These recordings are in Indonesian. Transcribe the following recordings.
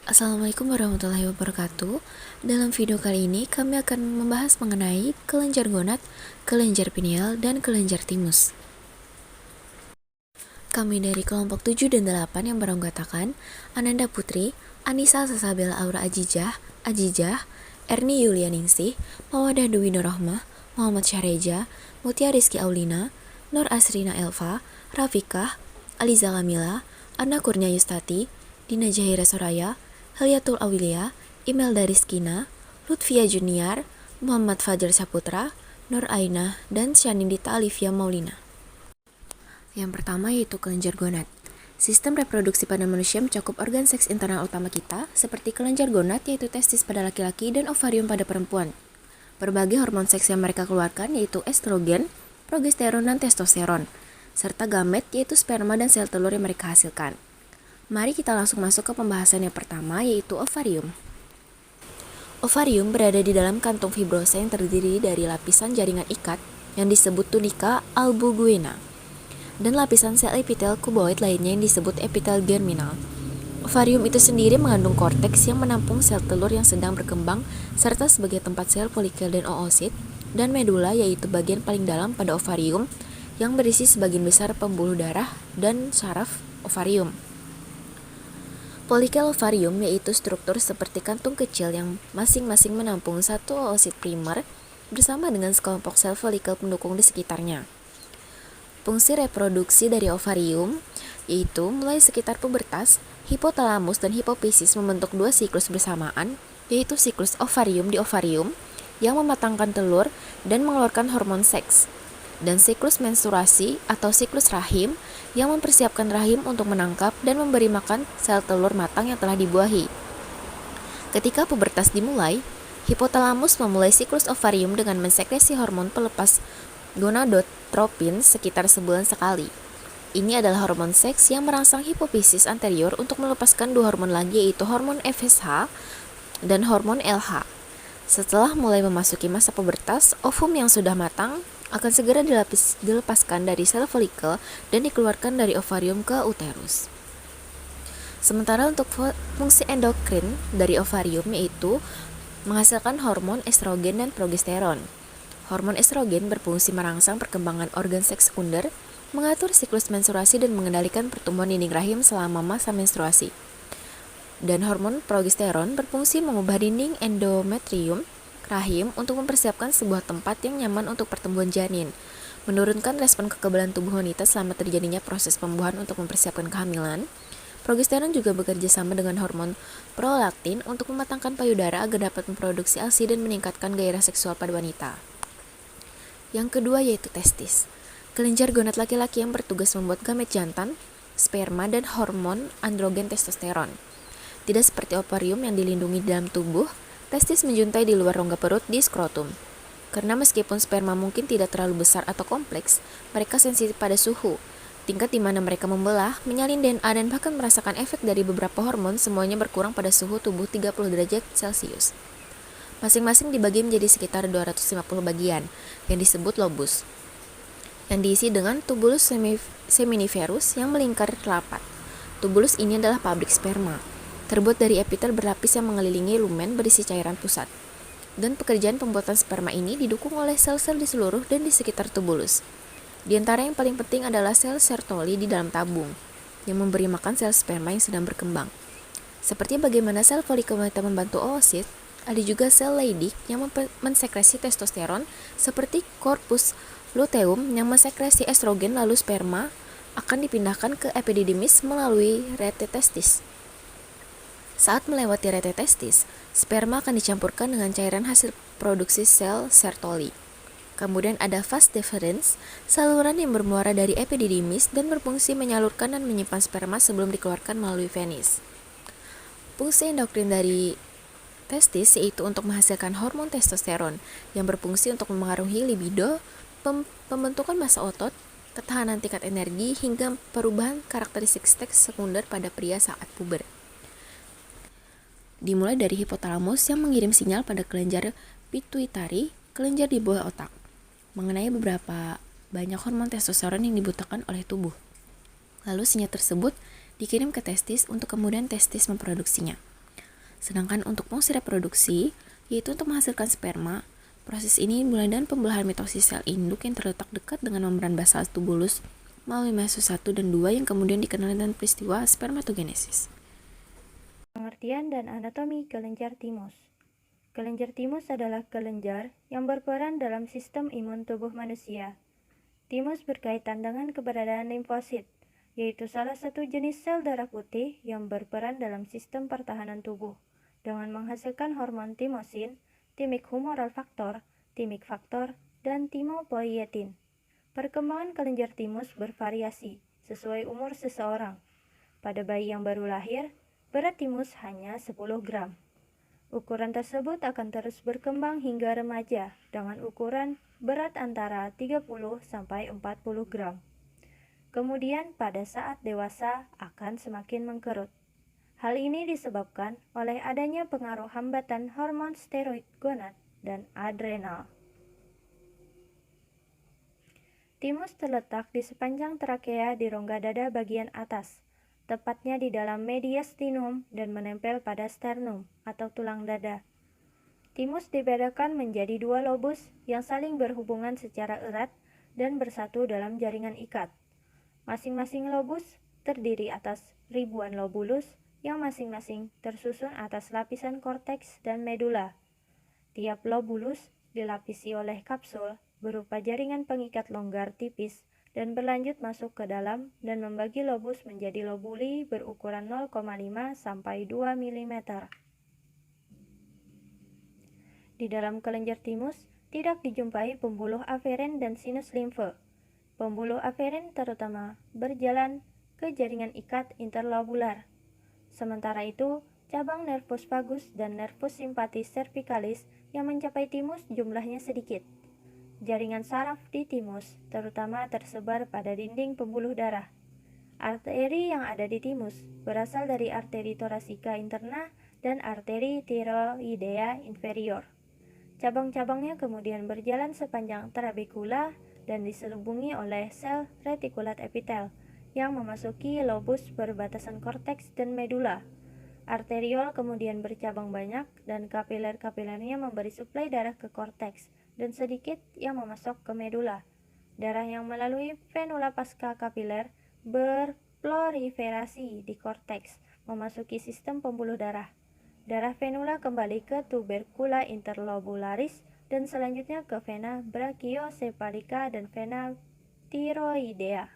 Assalamualaikum warahmatullahi wabarakatuh. Dalam video kali ini kami akan membahas mengenai kelenjar gonad, kelenjar pineal, dan kelenjar timus. Kami dari kelompok 7 dan 8 yang beranggotakan Ananda Putri, Anissa Sasabela Aura Ajijah, Erni Yulianingsih, Mawadah Dwi Nurrohmah, Muhammad Syahreja, Mutia Rizky Aulina, Nur Asrina Elva, Rafikah, Aliza Kamila, Anna Kurnia Yustati, Dina Jahira Soraya, Heliatul Awilia, Imelda Rizkina, Lutfia Junior, Muhammad Fajar Saputra, Nur Ainah, dan Syanindita Alivia Maulina. Yang pertama yaitu kelenjar gonad. Sistem reproduksi pada manusia mencakup organ seks internal utama kita, seperti kelenjar gonad yaitu testis pada laki-laki dan ovarium pada perempuan. Berbagai hormon seks yang mereka keluarkan yaitu estrogen, progesteron, dan testosteron, serta gamet yaitu sperma dan sel telur yang mereka hasilkan. Mari kita langsung masuk ke pembahasan yang pertama yaitu ovarium. Ovarium berada di dalam kantung fibrosa yang terdiri dari lapisan jaringan ikat yang disebut tunika albuguena dan lapisan sel epitel kuboid lainnya yang disebut epitel germinal. Ovarium itu sendiri mengandung korteks yang menampung sel telur yang sedang berkembang serta sebagai tempat sel folikel dan oosit, dan medula yaitu bagian paling dalam pada ovarium yang berisi sebagian besar pembuluh darah dan saraf ovarium. Folikel ovarium yaitu struktur seperti kantung kecil yang masing-masing menampung satu oosit primer bersama dengan sekelompok sel folikel pendukung di sekitarnya. Fungsi reproduksi dari ovarium yaitu mulai sekitar pubertas, hipotalamus dan hipofisis membentuk dua siklus bersamaan, yaitu siklus ovarium di ovarium yang mematangkan telur dan mengeluarkan hormon seks, dan siklus menstruasi atau siklus rahim yang mempersiapkan rahim untuk menangkap dan memberi makan sel telur matang yang telah dibuahi. Ketika pubertas dimulai, hipotalamus memulai siklus ovarium dengan mensekresi hormon pelepas gonadotropin sekitar sebulan sekali. Ini adalah hormon seks yang merangsang hipofisis anterior untuk melepaskan dua hormon lagi yaitu hormon FSH dan hormon LH. Setelah mulai memasuki masa pubertas, ovum yang sudah matang akan segera dilepaskan dari sel folikel dan dikeluarkan dari ovarium ke uterus. Sementara untuk fungsi endokrin dari ovarium yaitu menghasilkan hormon estrogen dan progesteron. Hormon estrogen berfungsi merangsang perkembangan organ seks sekunder, mengatur siklus menstruasi dan mengendalikan pertumbuhan dinding rahim selama masa menstruasi. Dan hormon progesteron berfungsi mengubah dinding endometrium rahim untuk mempersiapkan sebuah tempat yang nyaman untuk pertumbuhan janin, menurunkan respon kekebalan tubuh wanita selama terjadinya proses pembuahan untuk mempersiapkan kehamilan. Progesteron juga bekerja sama dengan hormon prolaktin untuk mematangkan payudara agar dapat memproduksi ASI dan meningkatkan gairah seksual pada wanita. Yang kedua yaitu testis. Kelenjar gonad laki-laki yang bertugas membuat gamet jantan, sperma, dan hormon androgen testosteron. Tidak seperti ovarium yang dilindungi di dalam tubuh, testis menjuntai di luar rongga perut di skrotum. Karena meskipun sperma mungkin tidak terlalu besar atau kompleks, mereka sensitif pada suhu. Tingkat di mana mereka membelah, menyalin DNA, dan bahkan merasakan efek dari beberapa hormon semuanya berkurang pada suhu tubuh 30 derajat Celcius. Masing-masing dibagi menjadi sekitar 250 bagian, yang disebut lobus, yang diisi dengan tubulus seminiferus yang melingkar rapat. Tubulus ini adalah pabrik sperma, terbuat dari epitel berlapis yang mengelilingi lumen berisi cairan pusat. Dan pekerjaan pembuatan sperma ini didukung oleh sel-sel di seluruh dan di sekitar tubulus. Di antara yang paling penting adalah sel Sertoli di dalam tabung, yang memberi makan sel sperma yang sedang berkembang. Seperti bagaimana sel folikel wanita membantu oosit, ada juga sel Leydig yang mensekresi testosteron, seperti corpus luteum yang mensekresi estrogen, lalu sperma akan dipindahkan ke epididymis melalui rete testis. Saat melewati rete testis, sperma akan dicampurkan dengan cairan hasil produksi sel Sertoli. Kemudian ada vas deferens, saluran yang bermuara dari epididymis dan berfungsi menyalurkan dan menyimpan sperma sebelum dikeluarkan melalui penis. Fungsi endokrin dari testis yaitu untuk menghasilkan hormon testosteron yang berfungsi untuk memengaruhi libido, pembentukan massa otot, ketahanan tingkat energi, hingga perubahan karakteristik seks sekunder pada pria saat puber. Dimulai dari hipotalamus yang mengirim sinyal pada kelenjar pituitari, kelenjar di bawah otak, mengenai beberapa banyak hormon testosteron yang dibutuhkan oleh tubuh. Lalu sinyal tersebut dikirim ke testis untuk kemudian testis memproduksinya. Sedangkan untuk fungsi reproduksi, yaitu untuk menghasilkan sperma, proses ini dimulai dengan pembelahan mitosis sel induk yang terletak dekat dengan membran basal tubulus melalui mesos 1 dan 2 yang kemudian dikenal dengan peristiwa spermatogenesis. Pengertian dan anatomi kelenjar timus. Kelenjar timus adalah kelenjar yang berperan dalam sistem imun tubuh manusia. Timus berkaitan dengan keberadaan limfosit, yaitu salah satu jenis sel darah putih yang berperan dalam sistem pertahanan tubuh, dengan menghasilkan hormon timosin, thymic humoral factor, thymic factor, dan timopoietin. Perkembangan kelenjar timus bervariasi sesuai umur seseorang. Pada bayi yang baru lahir, berat timus hanya 10 gram. Ukuran tersebut akan terus berkembang hingga remaja dengan ukuran berat antara 30-40 gram. Kemudian pada saat dewasa akan semakin mengkerut. Hal ini disebabkan oleh adanya pengaruh hambatan hormon steroid gonad dan adrenal. Timus terletak di sepanjang trakea di rongga dada bagian atas, tepatnya di dalam mediastinum dan menempel pada sternum atau tulang dada. Timus dibedakan menjadi 2 lobus yang saling berhubungan secara erat dan bersatu dalam jaringan ikat. Masing-masing lobus terdiri atas ribuan lobulus yang masing-masing tersusun atas lapisan korteks dan medula. Tiap lobulus dilapisi oleh kapsul berupa jaringan pengikat longgar tipis dan berlanjut masuk ke dalam dan membagi lobus menjadi lobuli berukuran 0,5 sampai 2 mm. Di dalam kelenjar timus tidak dijumpai pembuluh aferen dan sinus limfe. Pembuluh aferen terutama berjalan ke jaringan ikat interlobular. Sementara itu, cabang nervus vagus dan nervus simpatis cervicalis yang mencapai timus jumlahnya sedikit. Jaringan saraf di timus terutama tersebar pada dinding pembuluh darah. Arteri yang ada di timus berasal dari arteri torasika interna dan arteri tiroidea inferior. Cabang-cabangnya kemudian berjalan sepanjang trabekula dan diselubungi oleh sel retikulat epitel yang memasuki lobus perbatasan korteks dan medula. Arteriol kemudian bercabang banyak dan kapiler-kapilernya memberi suplai darah ke korteks dan sedikit yang memasuk ke medula. Darah yang melalui venula pasca kapiler berproliferasi di korteks, memasuki sistem pembuluh darah. Darah venula kembali ke tubercula interlobularis dan selanjutnya ke vena brachiosepalika dan vena tiroidea.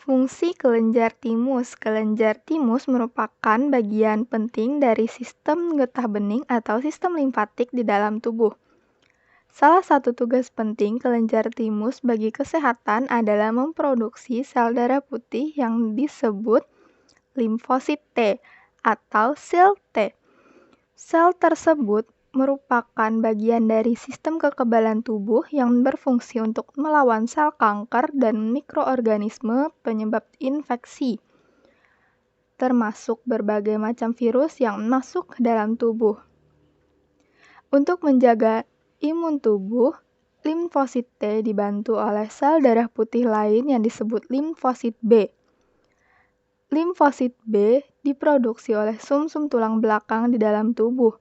Fungsi kelenjar timus. Kelenjar timus merupakan bagian penting dari sistem getah bening atau sistem limfatik di dalam tubuh. Salah satu tugas penting kelenjar timus bagi kesehatan adalah memproduksi sel darah putih yang disebut limfosit T atau sel T. Sel tersebut merupakan bagian dari sistem kekebalan tubuh yang berfungsi untuk melawan sel kanker dan mikroorganisme penyebab infeksi, termasuk berbagai macam virus yang masuk ke dalam tubuh. Untuk menjaga imun tubuh, limfosit T dibantu oleh sel darah putih lain yang disebut limfosit B. Limfosit B diproduksi oleh sumsum tulang belakang di dalam tubuh.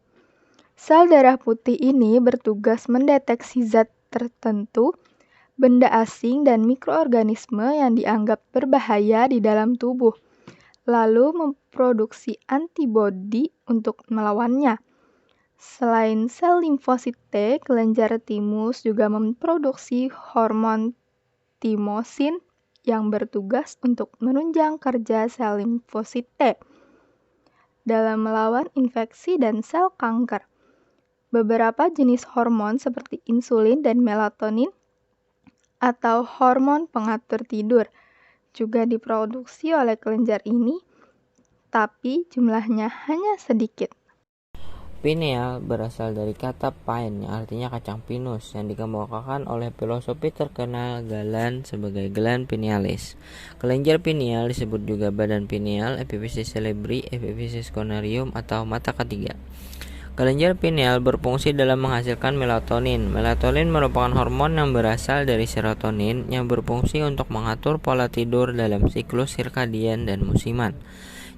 Sel darah putih ini bertugas mendeteksi zat tertentu, benda asing dan mikroorganisme yang dianggap berbahaya di dalam tubuh, lalu memproduksi antibodi untuk melawannya. Selain sel limfosit T, kelenjar timus juga memproduksi hormon timosin yang bertugas untuk menunjang kerja sel limfosit T dalam melawan infeksi dan sel kanker. Beberapa jenis hormon seperti insulin dan melatonin atau hormon pengatur tidur juga diproduksi oleh kelenjar ini, tapi jumlahnya hanya sedikit. Pineal berasal dari kata pine yang artinya kacang pinus yang dikemukakan oleh filosofi terkenal Galen sebagai gland pinealis. Kelenjar pineal disebut juga badan pineal, epiphysis cerebri, epiphysis corneum atau mata ketiga. Kelenjar pineal berfungsi dalam menghasilkan melatonin. Melatonin merupakan hormon yang berasal dari serotonin yang berfungsi untuk mengatur pola tidur dalam siklus sirkadian dan musiman.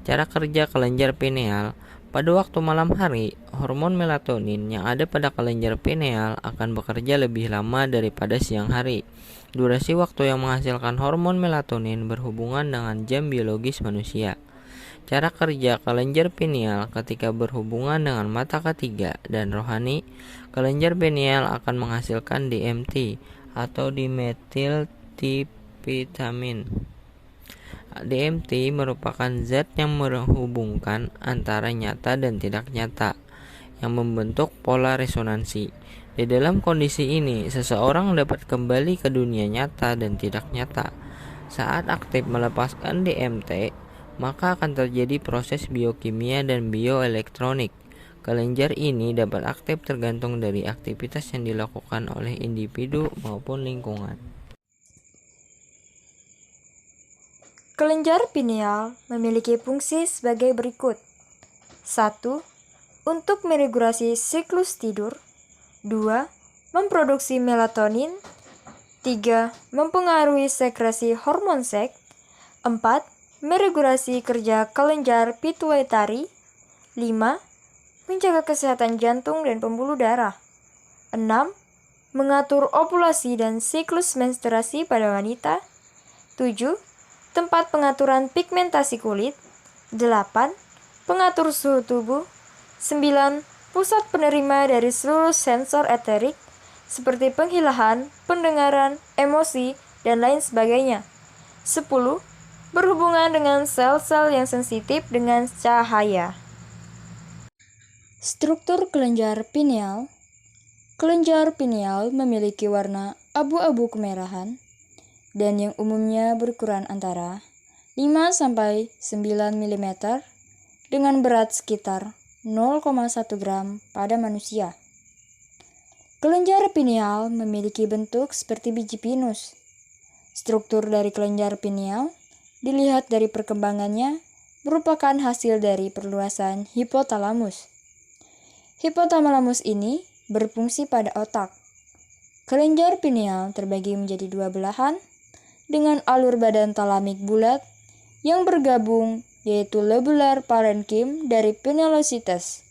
Cara kerja kelenjar pineal. Pada waktu malam hari, hormon melatonin yang ada pada kelenjar pineal akan bekerja lebih lama daripada siang hari. Durasi waktu yang menghasilkan hormon melatonin berhubungan dengan jam biologis manusia. Cara kerja kelenjar pineal ketika berhubungan dengan mata ketiga dan rohani, kelenjar pineal akan menghasilkan DMT atau dimetiltriptamin. DMT merupakan zat yang menghubungkan antara nyata dan tidak nyata, yang membentuk pola resonansi. Di dalam kondisi ini, seseorang dapat kembali ke dunia nyata dan tidak nyata. Saat aktif melepaskan DMT, maka akan terjadi proses biokimia dan bioelektronik. Kelenjar ini dapat aktif tergantung dari aktivitas yang dilakukan oleh individu maupun lingkungan. Kelenjar pineal memiliki fungsi sebagai berikut. 1. Untuk meregulasi siklus tidur. 2. Memproduksi melatonin. 3. Mempengaruhi sekresi hormon seks. 4. Meregulasi kerja kelenjar pituitari. 5. Menjaga kesehatan jantung dan pembuluh darah. 6. Mengatur ovulasi dan siklus menstruasi pada wanita. 7. Tempat pengaturan pigmentasi kulit. 8. Pengatur suhu tubuh. 9. Pusat penerima dari seluruh sensor eterik seperti penghilahan, pendengaran, emosi, dan lain sebagainya. 10. Berhubungan dengan sel-sel yang sensitif dengan cahaya. Struktur kelenjar pineal. Kelenjar pineal memiliki warna abu-abu kemerahan dan yang umumnya berukuran antara 5-9 mm dengan berat sekitar 0,1 gram pada manusia. Kelenjar pineal memiliki bentuk seperti biji pinus. Struktur dari kelenjar pineal dilihat dari perkembangannya merupakan hasil dari perluasan hipotalamus. Hipotalamus ini berfungsi pada otak. Kelenjar pineal terbagi menjadi dua belahan dengan alur badan talamik bulat yang bergabung, yaitu lobular parenchyma dari pinealocytes.